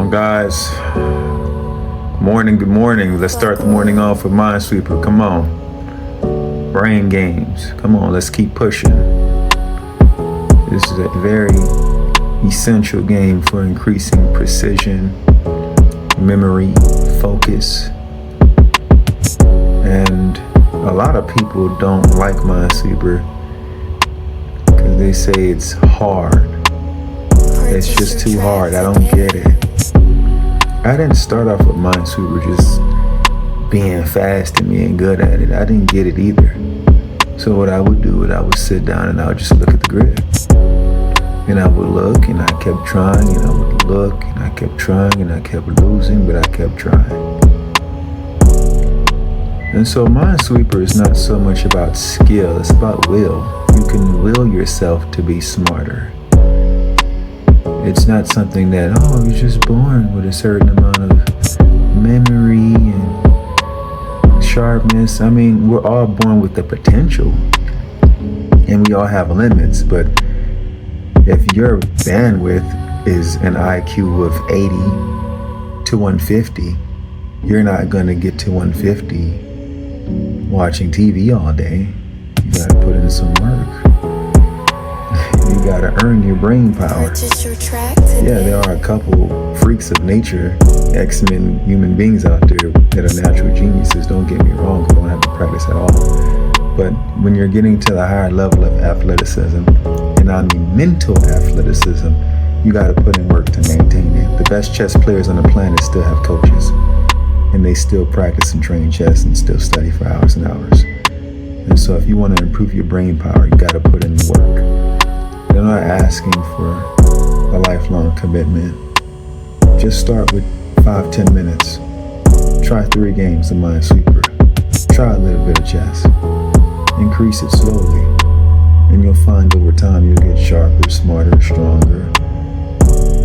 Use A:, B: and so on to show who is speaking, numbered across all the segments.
A: on, guys? Good morning. Let's start the morning off with Minesweeper. Come on. Brain games. Come on, let's keep pushing. This is a very essential game for increasing precision, memory, focus. And a lot of people don't like Minesweeper because they say it's hard. It's just too hard. I don't get it. I didn't start off with Minesweeper just being fast and being good at it. I didn't get it either. So what I would do is I would sit down and I would just look at the grid. And I would look and I kept trying and I would look and I kept trying and I kept losing, but I kept trying. And so Minesweeper is not so much about skill, it's about will. You can will yourself to be smarter. It's not something that, you're just born with a certain amount of memory and sharpness. I mean, we're all born with the potential and we all have limits, but if your bandwidth is an IQ of 80 to 150, you're not going to get to 150 watching TV all day. You got to put in some work. You gotta earn your brain power. Yeah, there are a couple freaks of nature, X-Men human beings out there that are natural geniuses. Don't get me wrong, they don't have to practice at all. But when you're getting to the higher level of athleticism, and I mean mental athleticism, you gotta put in work to maintain it. The best chess players on the planet still have coaches, and they still practice and train chess and still study for hours and hours. And so if you want to improve your brain power, you gotta put in the work. They're not asking for a lifelong commitment. Just start with 5-10 minutes. Try 3 games of Minesweeper. Try a little bit of chess. Increase it slowly. And you'll find over time you'll get sharper, smarter, stronger.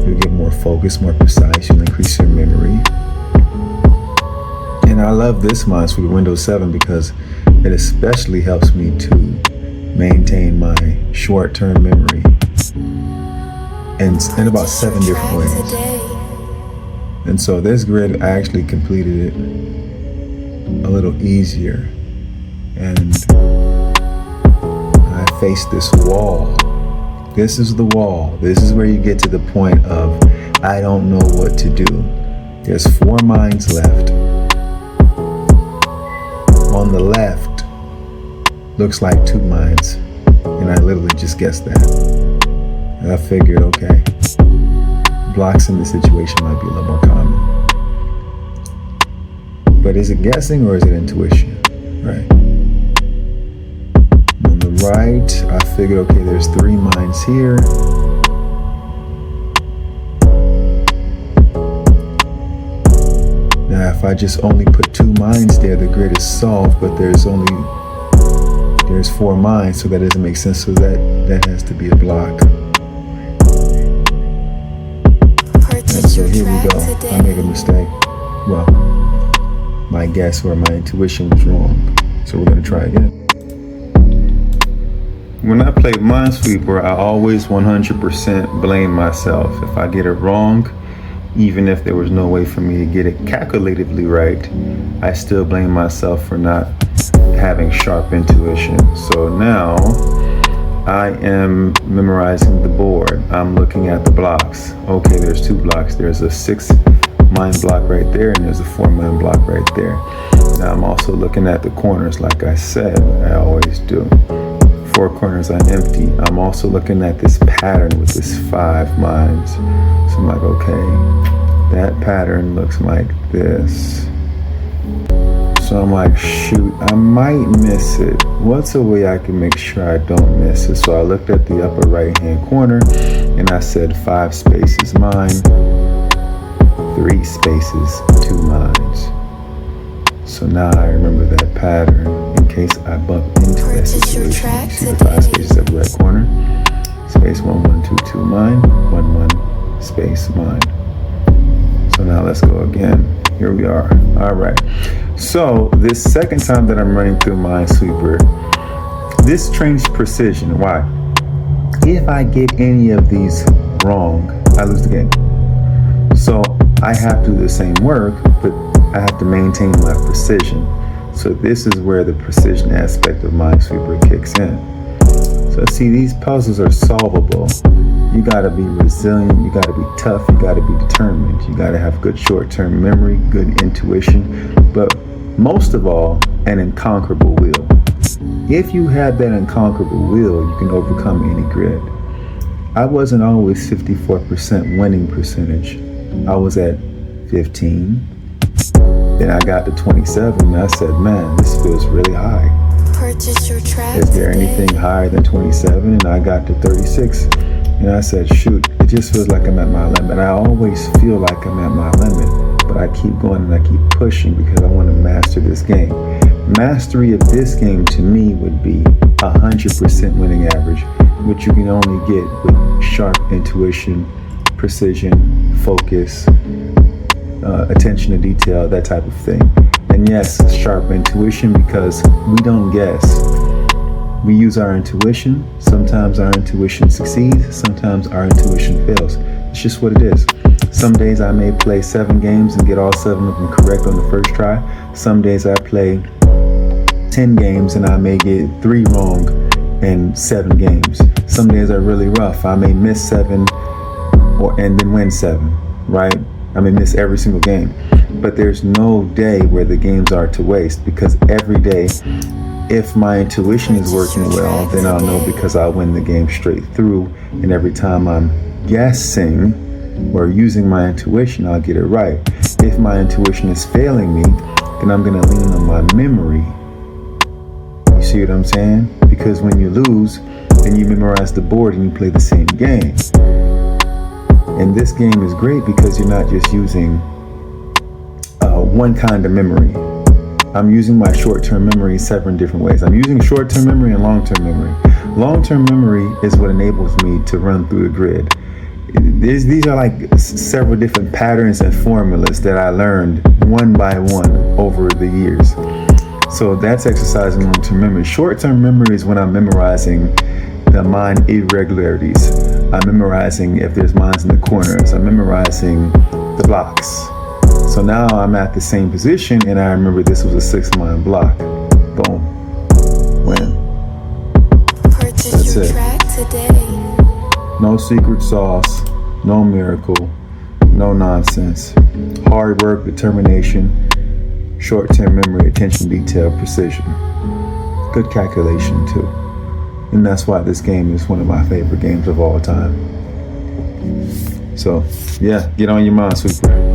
A: You'll get more focused, more precise. You'll increase your memory. And I love this Minesweeper Windows 7 because it especially helps me to maintain my short-term memory in about 7 different ways. And so this grid, I actually completed it a little easier. And I faced this wall. This is the wall. This is where you get to the point of, I don't know what to do. There's 4 mines left. On the left, looks like 2 mines, and I literally just guessed that. And I figured, okay, blocks in this situation might be a little more common. But is it guessing or is it intuition? Right. On the right, I figured, okay, there's 3 mines here. Now, if I just only put 2 mines there, the grid is solved, but there's 4 mines, so that doesn't make sense. So that has to be a block. And so here we go. I made a mistake. Well, my guess or my intuition was wrong. So we're gonna try again. When I play Minesweeper, I always 100% blame myself. If I get it wrong, even if there was no way for me to get it calculatively right, I still blame myself for not having sharp intuition. So now I am memorizing the board. I'm looking at the blocks. Okay, there's 2 blocks. There's a 6 mine block right there and there's a 4 mine block right there. Now I'm also looking at the corners like I said, I always do. 4 corners are empty. I'm also looking at this pattern with this 5 mines. So I'm like, okay, that pattern looks like this. So I'm like, shoot, I might miss it. What's a way I can make sure I don't miss it? So I looked at the upper right hand corner and I said 5 spaces mine, 3 spaces, 2 mines. So now I remember that pattern in case I bump into that situation. You see the 5 spaces at the right corner? Space 1, 1, 2, 2 mine, 1, 1, space mine. So now let's go again. Here we are. All right. So this second time that I'm running through Minesweeper, this trains precision. Why? If I get any of these wrong, I lose the game. So I have to do the same work, but I have to maintain my precision. So this is where the precision aspect of Minesweeper kicks in. So see, these puzzles are solvable. You gotta be resilient, you gotta be tough, you gotta be determined, you gotta have good short-term memory, good intuition, but most of all, an unconquerable will. If you have that unconquerable will, you can overcome any grid. I wasn't always 54% winning percentage. I was at 15. Then I got to 27 and I said, man, this feels really high.
B: Purchase your track
A: Is there
B: today.
A: anything higher than 27? And I got to 36. And I said, shoot, it just feels like I'm at my limit. I always feel like I'm at my limit, but I keep going and I keep pushing because I want to master this game. Mastery of this game to me would be 100% winning average, which you can only get with sharp intuition, precision, focus, attention to detail, that type of thing. And yes, sharp intuition, because we don't guess. We use our intuition. Sometimes our intuition succeeds, sometimes our intuition fails. It's just what it is. Some days I may play 7 games and get all 7 of them correct on the first try. Some days I play 10 games and I may get 3 wrong in 7 games. Some days are really rough. I may miss 7 and then win 7, right? I may miss every single game. But there's no day where the games are to waste, because every day, if my intuition is working well, then I'll know because I'll win the game straight through. And every time I'm guessing or using my intuition, I'll get it right. If my intuition is failing me, then I'm going to lean on my memory. You see what I'm saying? Because when you lose, then you memorize the board and you play the same game. And this game is great because you're not just using one kind of memory. I'm using my short-term memory 7 different ways. I'm using short-term memory and long-term memory. Long-term memory is what enables me to run through the grid. These are like several different patterns and formulas that I learned one by one over the years. So that's exercising long-term memory. Short-term memory is when I'm memorizing the mind irregularities. I'm memorizing if there's mines in the corners. I'm memorizing the blocks. So now I'm at the same position and I remember this was a 6 mine block. Boom. Win.
B: Purchase
A: That's
B: your
A: it.
B: track today.
A: No secret sauce, no miracle, no nonsense. Hard work, determination, short-term memory, attention to detail, precision. Good calculation too. And that's why this game is one of my favorite games of all time. So, yeah, get on your Minesweeper.